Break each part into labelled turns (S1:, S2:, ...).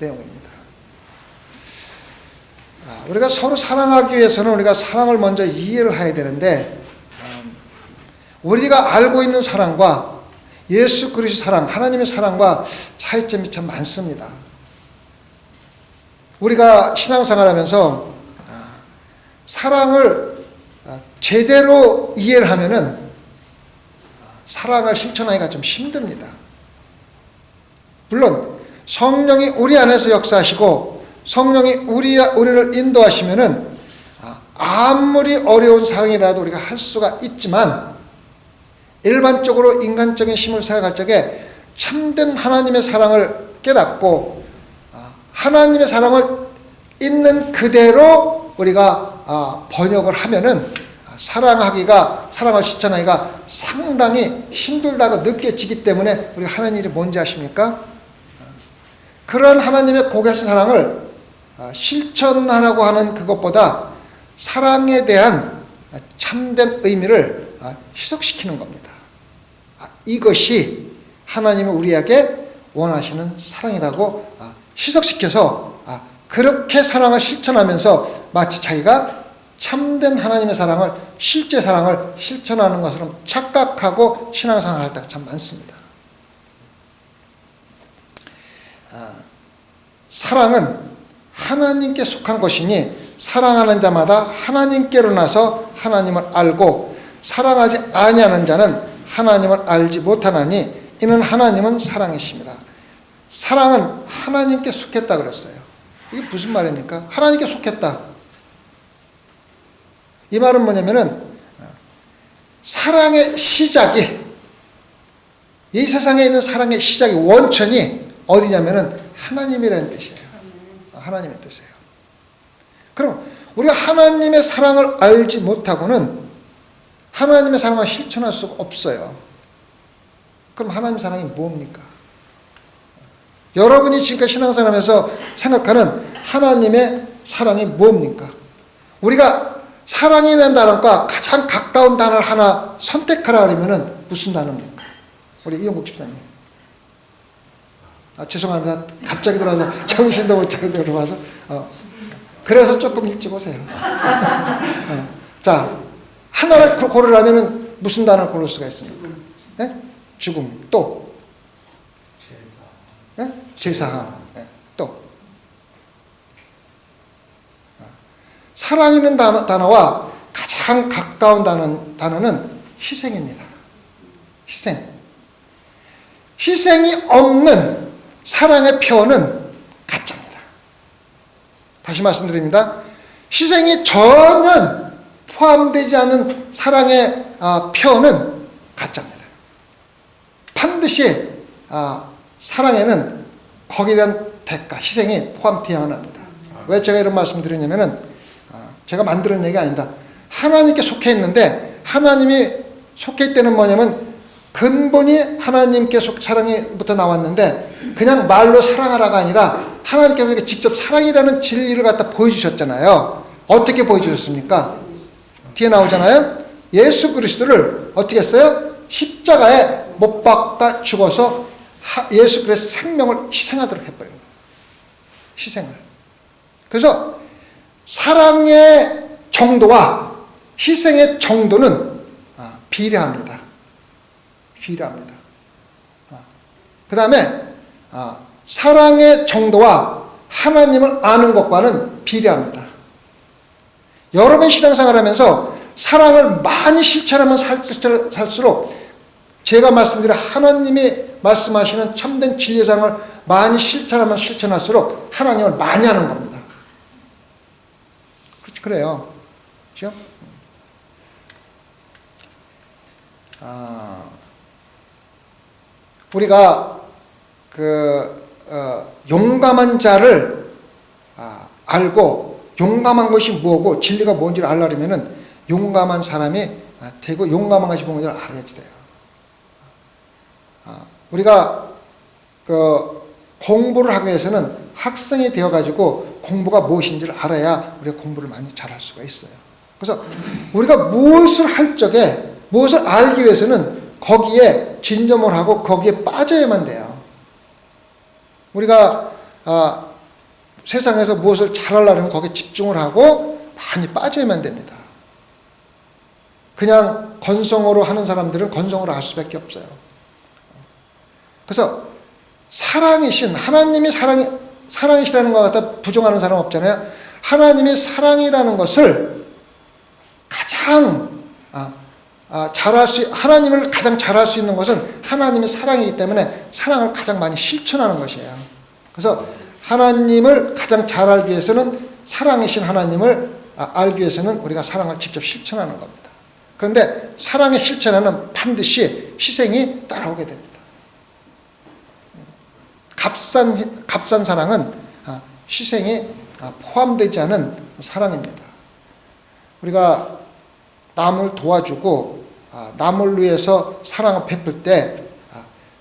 S1: 내용입니다. 우리가 서로 사랑하기 위해서는 우리가 사랑을 먼저 이해를 해야 되는데, 우리가 알고 있는 사랑과 예수 그리스도 사랑, 하나님의 사랑과 차이점이 참 많습니다. 우리가 신앙생활하면서 사랑을 제대로 이해를 하면은 사랑을 실천하기가 좀 힘듭니다. 물론 성령이 우리 안에서 역사하시고 성령이 우리를 인도하시면은 아무리 어려운 사랑이라도 우리가 할 수가 있지만, 일반적으로 인간적인 힘을 생각할 적에 참된 하나님의 사랑을 깨닫고 하나님의 사랑을 있는 그대로 우리가 번역을 하면은 사랑을 실천하기가 상당히 힘들다고 느껴지기 때문에 우리가 하는 일이 뭔지 아십니까? 그런 하나님의 고귀하신 사랑을 실천하라고 하는 그것보다 사랑에 대한 참된 의미를 희석시키는 겁니다. 이것이 하나님이 우리에게 원하시는 사랑이라고 희석시켜서 그렇게 사랑을 실천하면서 마치 자기가 참된 하나님의 사랑을, 실제 사랑을 실천하는 것처럼 착각하고 신앙생활을 할 때가 참 많습니다. 사랑은 하나님께 속한 것이니 사랑하는 자마다 하나님께로 나서 하나님을 알고 사랑하지 아니하는 자는 하나님을 알지 못하나니 이는 하나님은 사랑이심이라. 사랑은 하나님께 속했다 그랬어요. 이게 무슨 말입니까? 하나님께 속했다. 이 말은 뭐냐면은 사랑의 시작이, 이 세상에 있는 사랑의 시작이, 원천이 어디냐면은 하나님이라는 뜻이에요. 하나님의 뜻이에요. 그럼 우리가 하나님의 사랑을 알지 못하고는 하나님의 사랑을 실천할 수가 없어요. 그럼 하나님의 사랑이 뭡니까? 여러분이 지금까지 신앙생활하면서 생각하는 하나님의 사랑이 뭡니까? 우리가 사랑이라는 단어과 가장 가까운 단어를 하나 선택하라 그러면은 무슨 단어입니까? 우리 이용국 집사님. 죄송합니다. 갑자기 들어와서 정신도 못 차리고 들어와서. 그래서 조금 일찍 오세요. 자, 하나를 고르라면은 무슨 단어를 고를 수가 있습니까? 네? 죽음, 또 제사함, 또 사랑이라는 단어와 가장 가까운 단어는 희생입니다. 희생이 없는 사랑의 표현은 가짜입니다. 다시 말씀드립니다. 희생이 전혀 포함되지 않은 사랑의 표현은 가짜입니다. 반드시 사랑에는 거기에 대한 대가, 희생이 포함되어야만 합니다. 왜 제가 이런 말씀을 드리냐면은 제가 만드는 얘기가 아닙니다. 하나님께 속해 있는데, 하나님이 속해 있다는 뭐냐면 근본이 하나님께 사랑이부터 나왔는데 그냥 말로 사랑하라가 아니라 하나님께서 우리에게 직접 사랑이라는 진리를 갖다 보여주셨잖아요. 어떻게 보여주셨습니까? 뒤에 나오잖아요. 예수 그리스도를 어떻게 했어요? 십자가에 못 박아 죽어서 예수 그리스도의 생명을 희생하도록 해버린 거예요. 희생을. 그래서 사랑의 정도와 희생의 정도는 비례합니다. 그 다음에 사랑의 정도와 하나님을 아는 것과는 비례합니다. 여러분 신앙생활하면서 사랑을 많이 실천하면 살수록 제가 말씀드린 하나님이 말씀하시는 참된 진리의 사랑을 많이 실천하면 실천할수록 하나님을 많이 아는 겁니다. 그렇지, 그래요. 그렇죠? 우리가 용감한 자를 알고 용감한 것이 뭐고 진리가 뭔지를 알려면은 용감한 사람이 되고 용감한 것이 뭔지를 알아야지 돼요. 우리가 공부를 하기 위해서는 학생이 되어가지고 공부가 무엇인지를 알아야 우리가 공부를 많이 잘할 수가 있어요. 그래서 우리가 무엇을 할 적에 무엇을 알기 위해서는 거기에 진점을 하고 거기에 빠져야만 돼요. 우리가 세상에서 무엇을 잘하려면 거기에 집중을 하고 많이 빠져야만 됩니다. 그냥 건성으로 하는 사람들은 건성으로 할 수밖에 없어요. 그래서 사랑이신 하나님이 사랑이시라는 것 같아 부정하는 사람 없잖아요. 하나님이 사랑이라는 것을 가장 하나님을 가장 잘할 수 있는 것은 하나님이 사랑이기 때문에 사랑을 가장 많이 실천하는 것이에요. 그래서 하나님을 가장 잘 알기 위해서는 사랑이신 하나님을 알기 위해서는 우리가 사랑을 직접 실천하는 겁니다. 그런데 사랑의 실천에는 반드시 희생이 따라오게 됩니다. 값싼 사랑은 희생이 포함되지 않은 사랑입니다. 우리가 남을 도와주고 남을 위해서 사랑을 베풀 때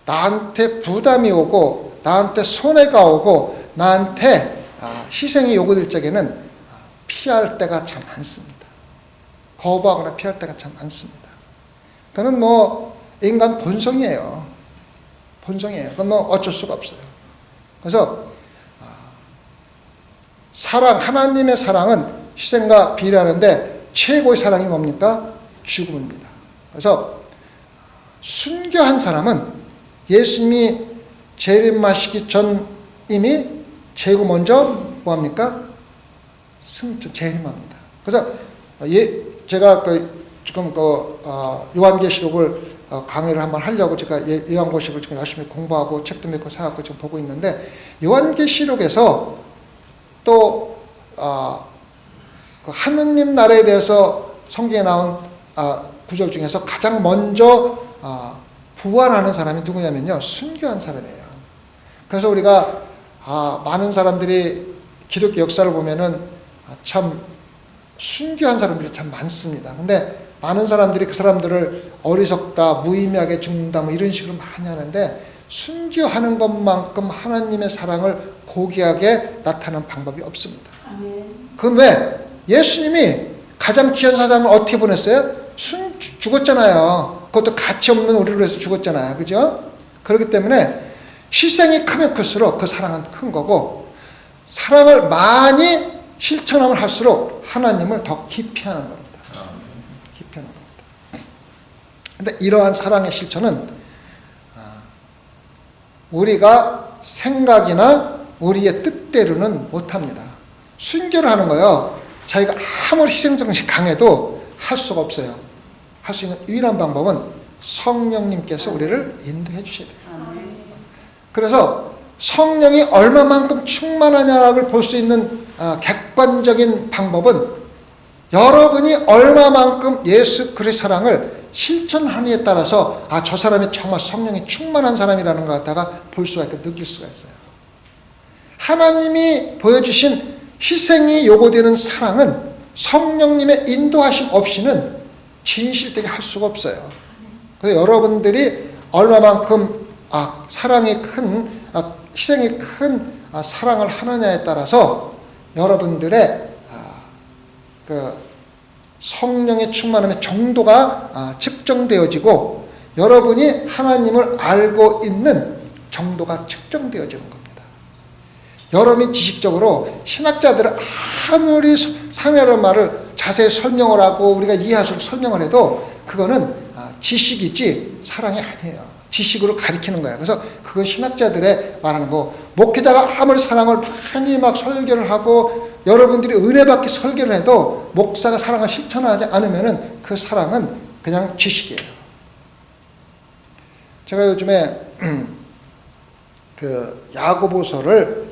S1: 나한테 부담이 오고 나한테 손해가 오고 나한테 희생이 요구될 적에는 피할 때가 참 많습니다. 거부하거나 피할 때가 참 많습니다. 그건 인간 본성이에요. 본성이에요. 그건 어쩔 수가 없어요. 그래서 하나님의 사랑은 희생과 비례하는데 최고의 사랑이 뭡니까? 죽음입니다. 그래서 순교한 사람은 예수님이 재림하시기 전 이미 재고 먼저 뭐합니까? 재림합니다. 그래서 제가 지금 요한계시록을 강의를 한번 하려고 제가 요한계시록을 지금 열심히 공부하고 책도 몇 권 사갖고 지금 보고 있는데 요한계시록에서 또 하느님 나라에 대해서 성경에 나온 구절 중에서 가장 먼저 부활하는 사람이 누구냐면요, 순교한 사람이에요. 그래서 우리가 많은 사람들이 기독교 역사를 보면은 참 순교한 사람들이 참 많습니다. 근데 많은 사람들이 그 사람들을 어리석다, 무의미하게 죽는다 이런 식으로 많이 하는데 순교하는 것만큼 하나님의 사랑을 고귀하게 나타내는 방법이 없습니다. 그건 왜? 예수님이 가장 귀한 사람을 어떻게 보냈어요? 죽었잖아요. 그것도 가치 없는 우리를 위해서 죽었잖아요. 그죠? 그렇기 때문에 희생이 크면 클수록 그 사랑은 큰 거고, 사랑을 많이 실천하면 할수록 하나님을 더 깊이 하는 겁니다. 깊이 하는 겁니다. 근데 이러한 사랑의 실천은 우리가 생각이나 우리의 뜻대로는 못합니다. 순교를 하는 거요, 자기가 아무리 희생정신이 강해도 할 수가 없어요. 할 수 있는 유일한 방법은 성령님께서 우리를 인도해 주셔야 돼요. 그래서 성령이 얼마만큼 충만하냐를 볼 수 있는 객관적인 방법은 여러분이 얼마만큼 예수 그리스도의 사랑을 실천하느냐에 따라서 저 사람이 정말 성령이 충만한 사람이라는 걸 갖다가 볼 수가 있고 느낄 수가 있어요. 하나님이 보여주신 희생이 요구되는 사랑은 성령님의 인도하심 없이는 진실되게 할 수가 없어요. 그래서 여러분들이 얼마만큼 사랑이 큰, 희생이 큰 사랑을 하느냐에 따라서 여러분들의 그 성령의 충만함의 정도가 측정되어지고 여러분이 하나님을 알고 있는 정도가 측정되어지는 겁니다. 여러분이 지식적으로 신학자들은 아무리 상이라는 말을 자세히 설명을 하고 우리가 이해할 수 있게 설명을 해도 그거는 지식이지 사랑이 아니에요. 지식으로 가리키는 거예요. 그래서 그건 신학자들의 말하는 거. 목회자가 아무리 사랑을 많이 막 설교를 하고 여러분들이 은혜 받기 설교를 해도 목사가 사랑을 실천하지 않으면은 그 사랑은 그냥 지식이에요. 제가 요즘에 그 야고보서를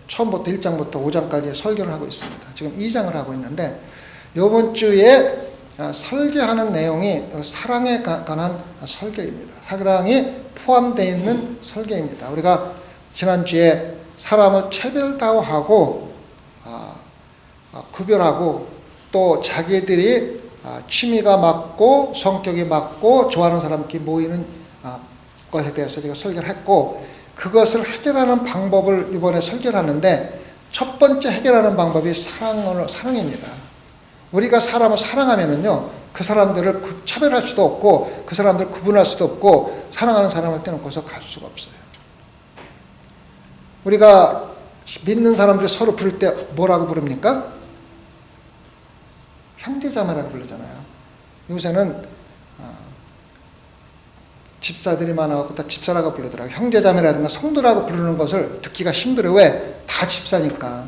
S1: 처음부터 1장부터 5장까지 설교를 하고 있습니다. 지금 2장을 하고 있는데 이번 주에 설교하는 내용이 사랑에 관한 설교입니다. 사랑이 포함되어 있는 설교입니다. 우리가 지난주에 사람을 차별다하고 구별하고 또 자기들이 취미가 맞고 성격이 맞고 좋아하는 사람끼리 모이는 것에 대해서 제가 설교를 했고, 그것을 해결하는 방법을 이번에 설교를 하는데 첫 번째 해결하는 방법이 사랑입니다. 우리가 사람을 사랑하면은요, 그 사람들을 차별할 수도 없고 그 사람들을 구분할 수도 없고 사랑하는 사람을 떼놓고서 갈 수가 없어요. 우리가 믿는 사람들이 서로 부를 때 뭐라고 부릅니까? 형제자매라고 부르잖아요. 요새는 집사들이 많아갖고 다 집사라고 부르더라고요. 형제자매라든가 성도라고 부르는 것을 듣기가 힘들어요. 왜? 다 집사니까.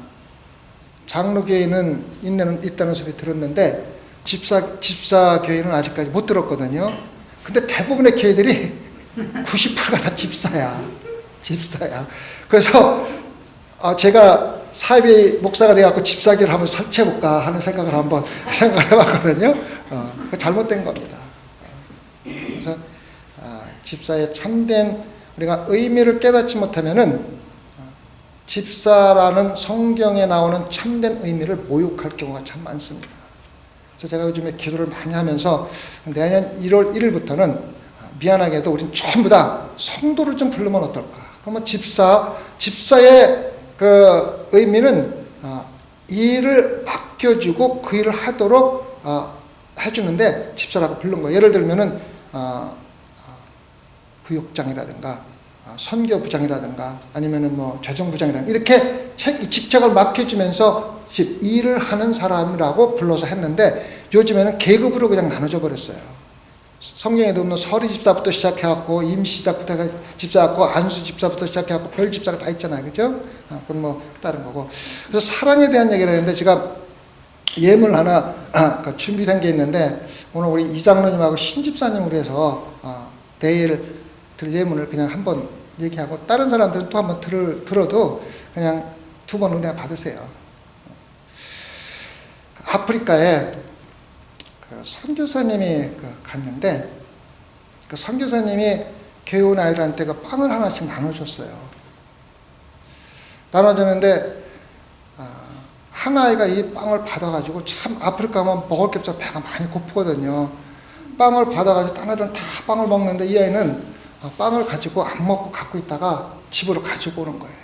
S1: 장로교회는 있다는 소리 들었는데 집사교회는 아직까지 못 들었거든요. 근데 대부분의 교회들이 90%가 다 집사야. 그래서 제가 사회비 목사가 돼갖고 집사교를 한번 설치해볼까 하는 생각을 해봤거든요. 잘못된 겁니다. 그래서 집사의 참된 우리가 의미를 깨닫지 못하면은 집사라는 성경에 나오는 참된 의미를 모욕할 경우가 참 많습니다. 그래서 제가 요즘에 기도를 많이 하면서 내년 1월 1일부터는 미안하게도 우린 전부 다 성도를 좀 부르면 어떨까? 그러면 집사의 그 의미는 일을 맡겨주고 그 일을 하도록 해주는데 집사라고 부른 거예요. 예를 들면은 부육장이라든가 선교부장이라든가 아니면은 뭐 재정부장이라든가 이렇게 직책을 맡겨주면서 일을 하는 사람이라고 불러서 했는데 요즘에는 계급으로 그냥 나눠져 버렸어요. 성경에도 없는 서리 집사부터 시작해갖고 임시집사부터 집사갖고 안수 집사부터 시작해갖고 별 집사가 다 있잖아요, 그죠? 그건 뭐 다른 거고. 그래서 사랑에 대한 얘기를 했는데 제가 예물 하나 준비된 게 있는데 오늘 우리 이장로님하고 신집사님으로 해서 내일 들 예물을 그냥 한번 얘기하고 다른 사람들은 또 한번 들어도 그냥 2번 은혜 받으세요. 아프리카에 그 선교사님이 갔는데 그 선교사님이 교회 온 아이들한테 그 빵을 하나씩 나눠줬어요. 나눠줬는데 한 아이가 이 빵을 받아가지고 참 아프리카 가면 먹을 게 없어서 배가 많이 고프거든요. 빵을 받아가지고 딴 애들은 다 빵을 먹는데 이 아이는 빵을 가지고 안 먹고 갖고 있다가 집으로 가지고 오는 거예요.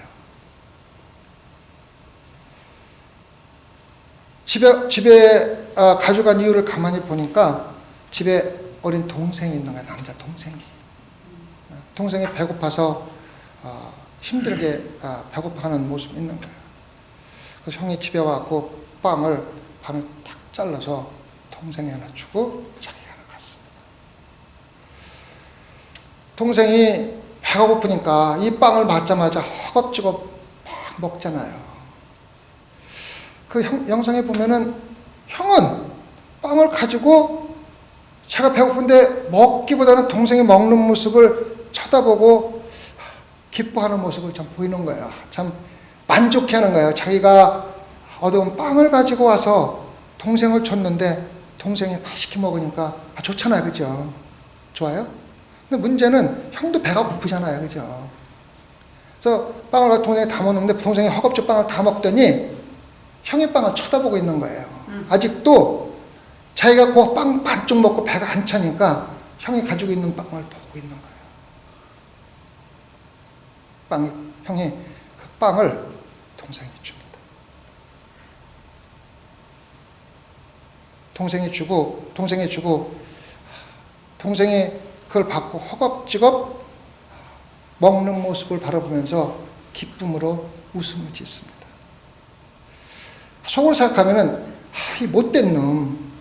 S1: 집에 가져간 이유를 가만히 보니까 집에 어린 동생이 있는 거야. 남자 동생이 배고파서 힘들게 배고파하는 모습이 있는 거예요. 그래서 형이 집에 와서 빵을 반을 탁 잘라서 동생이 하나 주고 자기가 하나 갔습니다. 동생이 배가 고프니까 이 빵을 받자마자 허겁지겁 막 먹잖아요. 그 영상에 보면은 형은 빵을 가지고 자기가 배고픈데 먹기보다는 동생이 먹는 모습을 쳐다보고 기뻐하는 모습을 참 보이는 거예요. 참 만족해하는 거예요. 자기가 얻어온 빵을 가지고 와서 동생을 줬는데 동생이 맛있게 먹으니까 좋잖아요, 그죠? 좋아요? 근데 문제는 형도 배가 고프잖아요, 그죠? 그래서 빵을 가지고 동생이 다 먹는데 동생이 허겁지겁 빵을 다 먹더니 형의 빵을 쳐다보고 있는 거예요. 아직도 자기가 그 빵 반쪽 먹고 배가 안 차니까 형이 가지고 있는 빵을 보고 있는 거예요. 형이 그 빵을 동생이 줍니다. 동생이 주고 동생이 그걸 받고 허겁지겁 먹는 모습을 바라보면서 기쁨으로 웃음을 짓습니다. 속으로 생각하면은 이 못된 놈.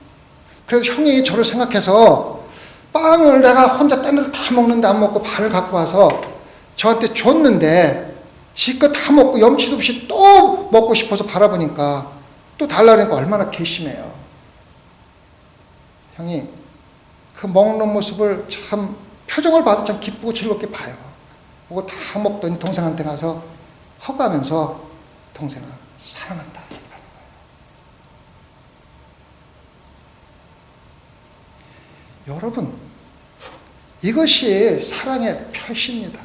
S1: 그래서 형이 저를 생각해서 빵을 내가 혼자 딴 데를 다 먹는데 안 먹고 반을 갖고 와서 저한테 줬는데 지껏 다 먹고 염치도 없이 또 먹고 싶어서 바라보니까 또 달라니까 얼마나 괘씸해요. 형이 그 먹는 모습을 참 표정을 봐도 참 기쁘고 즐겁게 봐요. 그거 다 먹더니 동생한테 가서 허가하면서 동생아 사랑한다. 여러분, 이것이 사랑의 표시입니다.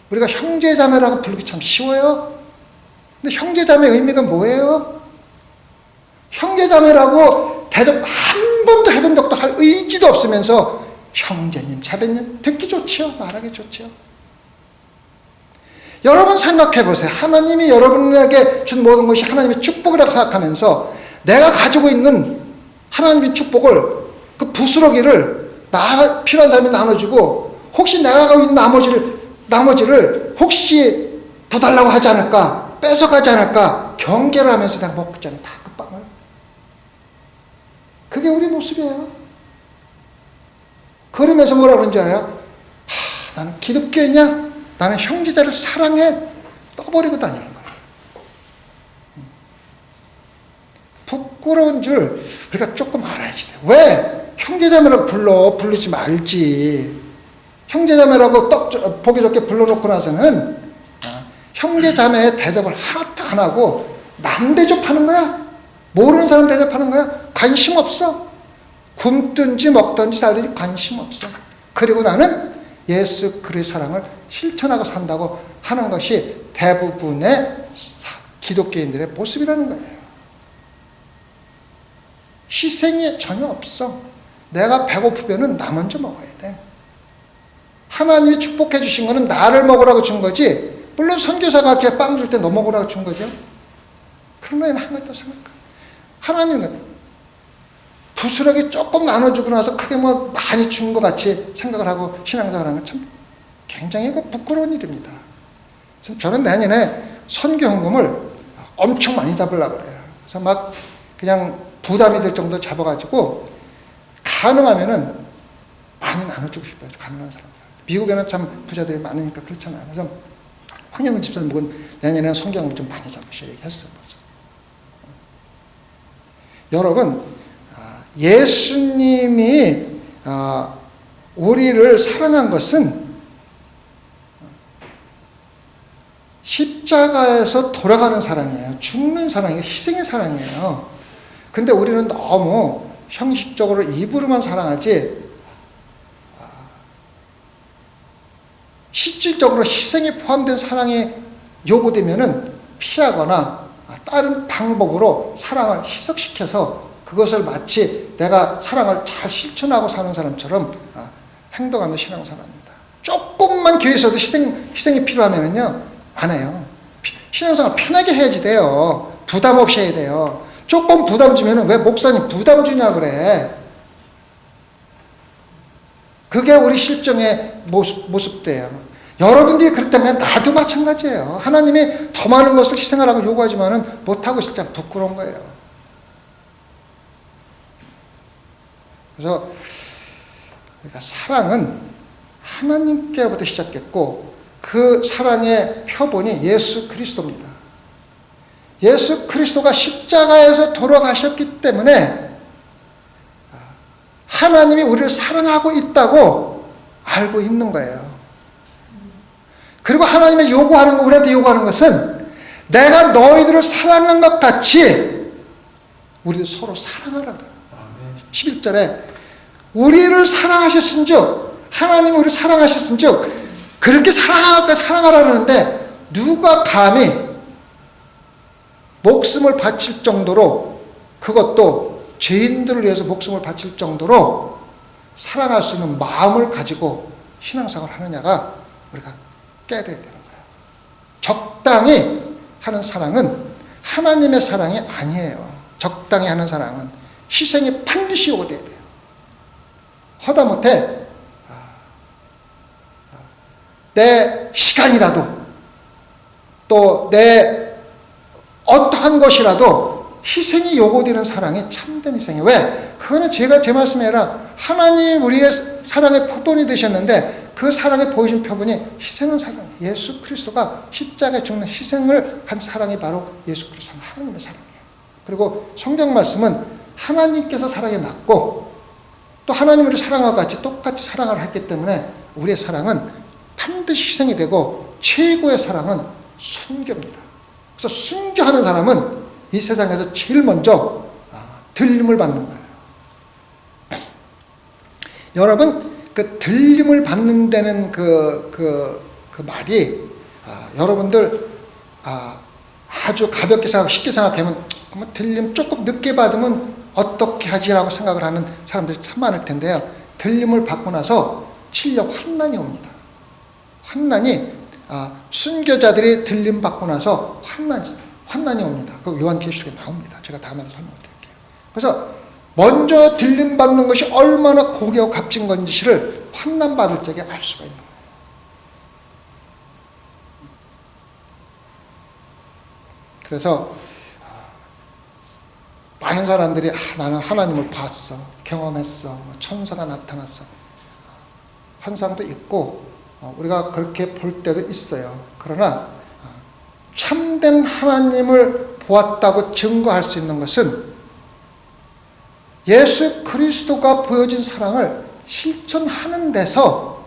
S1: 우리가 형제자매라고 부르기 참 쉬워요. 근데 형제자매의 의미가 뭐예요? 형제자매라고 대접 한 번도 해본 적도 할 의지도 없으면서 형제님, 자매님 듣기 좋지요? 말하기 좋지요? 여러분 생각해 보세요. 하나님이 여러분에게 준 모든 것이 하나님의 축복이라고 생각하면서 내가 가지고 있는 하나님의 축복을 그 부스러기를 필요한 사람이 나눠주고 혹시 내가 가지고 있는 나머지를 혹시 더 달라고 하지 않을까 뺏어가지 않을까 경계를 하면서 내가 먹잖아 다 그 빵을. 그게 우리 모습이에요. 그러면서 뭐라 그런지 알아요? 나는 기독교이냐? 나는 형제자를 사랑해. 떠버리고 다니는 거예요. 부끄러운 줄 우리가 조금 알아야지 돼. 왜? 형제자매라고 부르지 말지. 형제자매라고 보기 좋게 불러놓고 나서는 형제자매의 대접을 하나도 안 하고 남 대접하는 거야. 모르는 사람 대접하는 거야. 관심 없어. 굶든지 먹든지 살든지 관심 없어. 그리고 나는 예수 그리스도의 사랑을 실천하고 산다고 하는 것이 대부분의 기독교인들의 모습이라는 거예요. 희생이 전혀 없어. 내가 배고프면 나 먼저 먹어야 돼. 하나님이 축복해 주신 거는 나를 먹으라고 준 거지. 물론 선교사가 이렇게 빵 줄 때 너 먹으라고 준 거죠. 그런 거에는 한 가지 더 생각해. 하나님은 부스러기 조금 나눠주고 나서 크게 뭐 많이 준 것 같이 생각을 하고 신앙생활 하는 건 참 굉장히 부끄러운 일입니다. 저는 내년에 선교 헌금을 엄청 많이 잡으려고 그래요. 그래서 막 그냥 부담이 될 정도 잡아가지고 가능하면은 많이 나눠주고 싶어요. 가난한 사람들. 미국에는 참 부자들이 많으니까 그렇잖아요. 그래서 황영근 집사님은 내년에 선교 헌금 좀 많이 잡으셔 얘기했어요. 여러분, 예수님이 우리를 사랑한 것은 십자가에서 돌아가는 사랑이에요. 죽는 사랑이에요. 희생의 사랑이에요. 근데 우리는 너무 형식적으로 입으로만 사랑하지 실질적으로 희생이 포함된 사랑이 요구되면은 피하거나 다른 방법으로 사랑을 희석시켜서 그것을 마치 내가 사랑을 잘 실천하고 사는 사람처럼 행동하는 신앙생활입니다. 조금만 교회에서도 희생이 필요하면은요, 안 해요. 신앙생활 편하게 해야지 돼요. 부담 없이 해야 돼요. 조금 부담 주면은 왜 목사님 부담 주냐 그래. 그게 우리 실정의 모습대요. 여러분들이 그렇다면 나도 마찬가지예요. 하나님이 더 많은 것을 희생하라고 요구하지만은 못하고 진짜 부끄러운 거예요. 그래서 그러니까 사랑은 하나님께로부터 시작했고 그 사랑의 표본이 예수 그리스도입니다. 예수 그리스도가 십자가에서 돌아가셨기 때문에 하나님이 우리를 사랑하고 있다고 알고 있는 거예요. 그리고 하나님의 요구하는 거, 우리한테 요구하는 것은 내가 너희들을 사랑한 것 같이 우리도 서로 사랑하라 그래요. 11절에 우리를 사랑하셨은즉, 하나님이 우리를 사랑하셨은즉 그렇게 사랑하라는데 누가 감히 목숨을 바칠 정도로, 그것도 죄인들을 위해서 목숨을 바칠 정도로 사랑할 수 있는 마음을 가지고 신앙생활을 하느냐가 우리가 깨달아야 되는 거예요. 적당히 하는 사랑은 하나님의 사랑이 아니에요. 적당히 하는 사랑은 희생이 반드시 오게 돼요. 하다못해 내 시간이라도 또 내 어떠한 것이라도 희생이 요구되는 사랑이 참된 희생이에요. 왜? 그거는 제 말씀이 아니라 하나님 우리의 사랑의 표본이 되셨는데 그 사랑의 보이신 표본이 희생은 사랑이에요. 예수 그리스도가 십자가에 죽는 희생을 한 사랑이 바로 예수 그리스도 하나님의 사랑이에요. 그리고 성경 말씀은 하나님께서 사랑이 낮고 또 하나님 우리를 사랑하고 같이 똑같이 사랑을 했기 때문에 우리의 사랑은 반드시 희생이 되고 최고의 사랑은 순교입니다. 그래서 순교하는 사람은 이 세상에서 제일 먼저 들림을 받는 거예요. 여러분, 그 들림을 받는 데는 그 말이 여러분들 아주 가볍게 생각하고 쉽게 생각하면 들림 조금 늦게 받으면 어떻게 하지라고 생각을 하는 사람들이 참 많을 텐데요. 들림을 받고 나서 7년 환난이 옵니다. 환난이 순교자들이 들림 받고 나서 환난이 옵니다. 그 요한계시록에 나옵니다. 제가 다음에 설명드릴게요. 그래서 먼저 들림 받는 것이 얼마나 고귀하고 값진 건지를 환난 받을 적에 알 수가 있는 거예요. 그래서 많은 사람들이 나는 하나님을 봤어, 경험했어, 천사가 나타났어, 환상도 있고 우리가 그렇게 볼 때도 있어요. 그러나 참된 하나님을 보았다고 증거할 수 있는 것은 예수 그리스도가 보여준 사랑을 실천하는 데서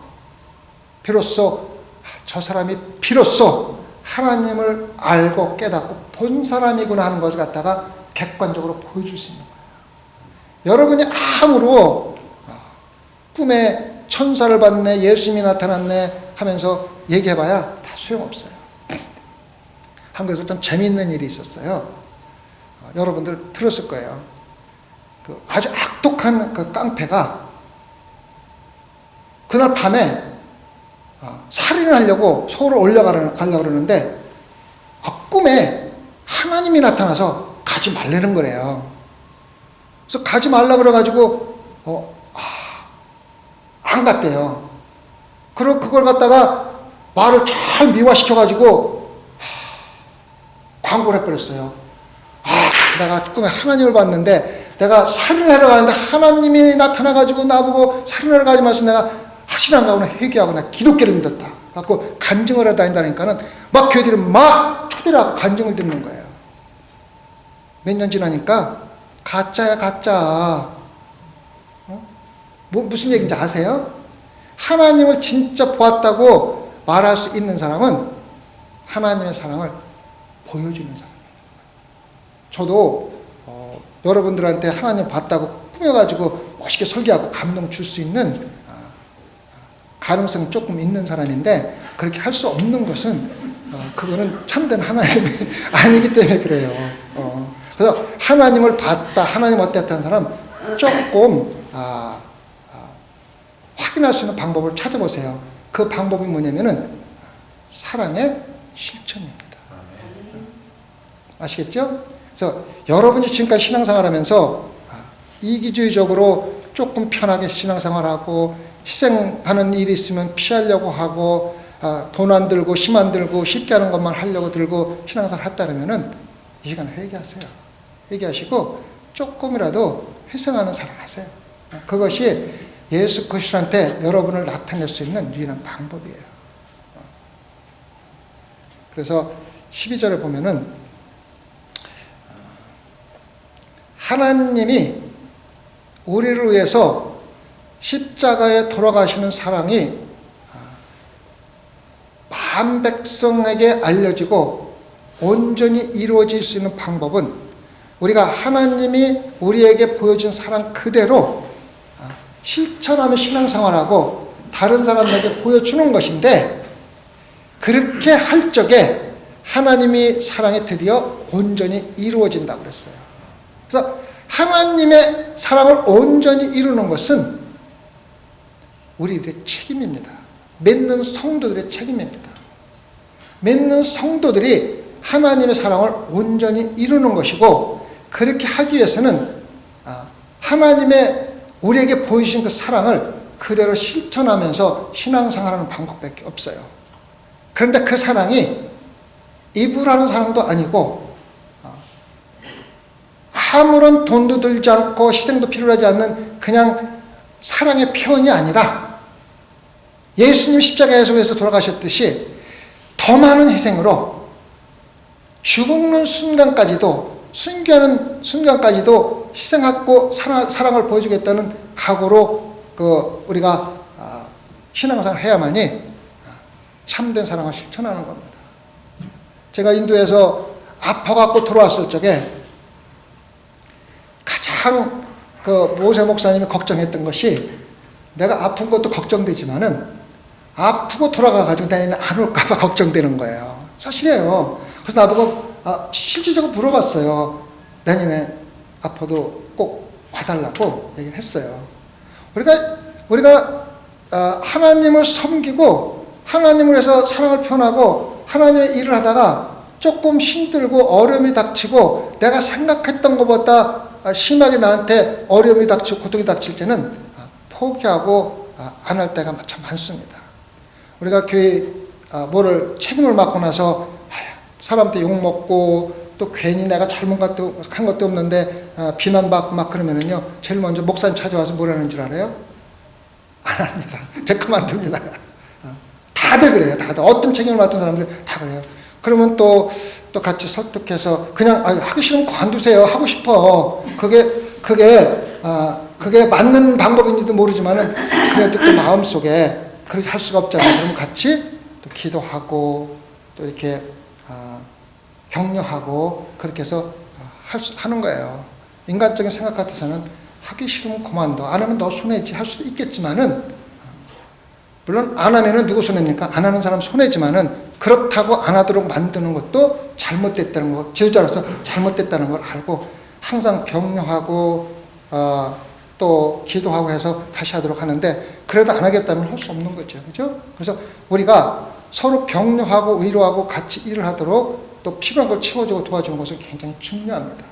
S1: 비로소 저 사람이 비로소 하나님을 알고 깨닫고 본 사람이구나 하는 것을 갖다가 객관적으로 보여줄 수 있는 거예요. 여러분이 아무로 꿈에 천사를 봤네, 예수님이 나타났네 하면서 얘기해봐야 다 소용없어요. 한국에서 좀 재미있는 일이 있었어요. 여러분들 들었을 거예요. 그 아주 악독한 그 깡패가 그날 밤에 살인을 하려고 서울을 올라가려고 그러는데 꿈에 하나님이 나타나서 가지 말라는 거래요. 그래서 가지 말라 그래가지고 안 갔대요. 그리고 그걸 갖다가 말을 잘 미화시켜가지고 광고를 해버렸어요. 내가 꿈에 하나님을 봤는데 내가 살인하러 가는데 하나님이 나타나가지고 나보고 살인하러 가지 마서 내가 하신 가고는 회개하고 나 기독교를 믿었다. 갖고 간증을 하러 다닌다니까는 막 교회들이 막 초대를 하고 간증을 듣는 거예요. 몇 년 지나니까 가짜야 가짜. 무슨 얘기인지 아세요? 하나님을 진짜 보았다고 말할 수 있는 사람은 하나님의 사랑을 보여주는 사람이에요. 저도 여러분들한테 하나님 봤다고 꾸며가지고 멋있게 설교하고 감동 줄 수 있는 가능성이 조금 있는 사람인데 그렇게 할 수 없는 것은 그거는 참된 하나님이 아니기 때문에 그래요. 그래서 하나님을 봤다, 하나님 어땠다는 사람 조금 확인할 수 있는 방법을 찾아보세요. 그 방법이 뭐냐면은 사랑의 실천입니다. 아시겠죠? 그래서 여러분이 지금까지 신앙생활하면서 이기주의적으로 조금 편하게 신앙생활하고 희생하는 일이 있으면 피하려고 하고 돈 안 들고 힘 안 들고 쉽게 하는 것만 하려고 들고 신앙생활 했다면은 이 시간에 회개하세요. 회개하시고 조금이라도 희생하는 사람 하세요. 그것이 예수 그리스도한테 여러분을 나타낼 수 있는 유일한 방법이에요. 그래서 12절에 보면은 하나님이 우리를 위해서 십자가에 돌아가시는 사랑이 만 백성에게 알려지고 온전히 이루어질 수 있는 방법은 우리가 하나님이 우리에게 보여준 사랑 그대로 실천하며 신앙생활하고 다른 사람에게 보여주는 것인데 그렇게 할 적에 하나님이 사랑이 드디어 온전히 이루어진다고 그랬어요. 그래서 하나님의 사랑을 온전히 이루는 것은 우리들의 책임입니다. 믿는 성도들의 책임입니다. 믿는 성도들이 하나님의 사랑을 온전히 이루는 것이고 그렇게 하기 위해서는 하나님의 우리에게 보이신 그 사랑을 그대로 실천하면서 신앙생활하는 방법밖에 없어요. 그런데 그 사랑이 입으로 하는 사랑도 아니고 아무런 돈도 들지 않고 희생도 필요하지 않는 그냥 사랑의 표현이 아니라 예수님 십자가에서 돌아가셨듯이 더 많은 희생으로 죽는 순간까지도 순교하는 순간까지도 희생하고 사랑을 보여주겠다는 각오로 우리가 신앙생활을 해야만이 참된 사랑을 실천하는 겁니다. 제가 인도에서 아파갖고 돌아왔을 적에 가장 모세 목사님이 걱정했던 것이 내가 아픈 것도 걱정되지만은 아프고 돌아가가지고 내년에 안 올까봐 걱정되는 거예요. 사실이에요. 그래서 나보고 실질적으로 물어봤어요. 내년에 아파도 꼭 와달라고 얘기를 했어요. 우리가 하나님을 섬기고 하나님을 위해서 사랑을 표현하고 하나님의 일을 하다가 조금 힘들고 어려움이 닥치고 내가 생각했던 것보다 심하게 나한테 어려움이 닥치고 고통이 닥칠 때는 포기하고 안 할 때가 참 많습니다. 우리가 교회 뭐를 책임을 맡고 나서 사람한테 욕먹고 또 괜히 내가 잘못한 것도 없는데 비난받고 막 그러면은요, 제일 먼저 목사님 찾아와서 뭐라는 줄 알아요? 안 합니다. 저 그만둡니다. 다들 그래요. 다들. 어떤 책임을 맡은 사람들 다 그래요. 그러면 또 같이 설득해서 그냥 하기 싫으면 관두세요. 하고 싶어. 그게 맞는 방법인지도 모르지만은 그래도 또 마음속에 그렇게 할 수가 없잖아요. 그러면 같이 또 기도하고 또 이렇게 격려하고 그렇게 해서 하는 거예요. 인간적인 생각 같아서는 하기 싫으면 그만둬. 안 하면 너 손해지 할 수도 있겠지만은, 물론 안 하면은 누구 손해입니까? 안 하는 사람 손해지만은, 그렇다고 안 하도록 만드는 것도 잘못됐다는 거, 지도자로서 잘못됐다는 걸 알고 항상 격려하고 또 기도하고 해서 다시 하도록 하는데, 그래도 안 하겠다면 할 수 없는 거죠. 그죠? 그래서 우리가 서로 격려하고 위로하고 같이 일을 하도록 또 필요한 걸 채워주고 도와주는 것은 굉장히 중요합니다.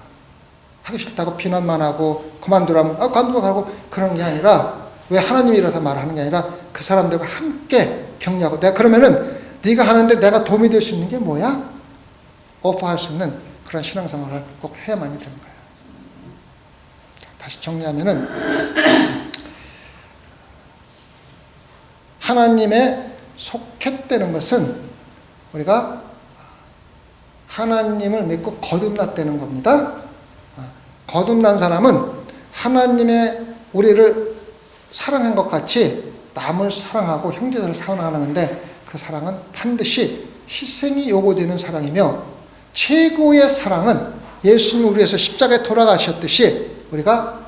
S1: 하기 싫다고 비난만 하고 그만두라면 관두라고 그런 게 아니라, 왜 하나님이 이러다 말하는 게 아니라 그 사람들과 함께 격려하고, 내가 그러면은 네가 하는데 내가 도움이 될 수 있는 게 뭐야? 오퍼할 수 있는 그런 신앙생활을 꼭 해야만이 되는 거예요. 다시 정리하면은 하나님의 속했다는 것은 우리가 하나님을 믿고 거듭났다는 겁니다. 거듭난 사람은 하나님의 우리를 사랑한 것 같이 남을 사랑하고 형제들을 사랑하는데, 그 사랑은 반드시 희생이 요구되는 사랑이며, 최고의 사랑은 예수님이 우리 위해서 십자가에 돌아가셨듯이 우리가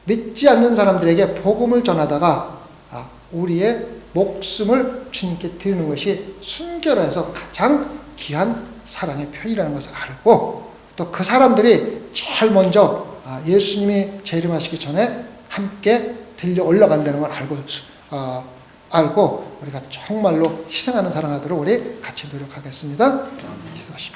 S1: 믿지 않는 사람들에게 복음을 전하다가 우리의 목숨을 주님께 드리는 것이 순결해서 가장 귀한 사랑의 표현이라는 것을 알고, 또 그 사람들이 제일 먼저 예수님이 재림하시기 전에 함께 들려 올라간다는 걸 알고 우리가 정말로 희생하는 사랑하도록 우리 같이 노력하겠습니다. 기도하십시다.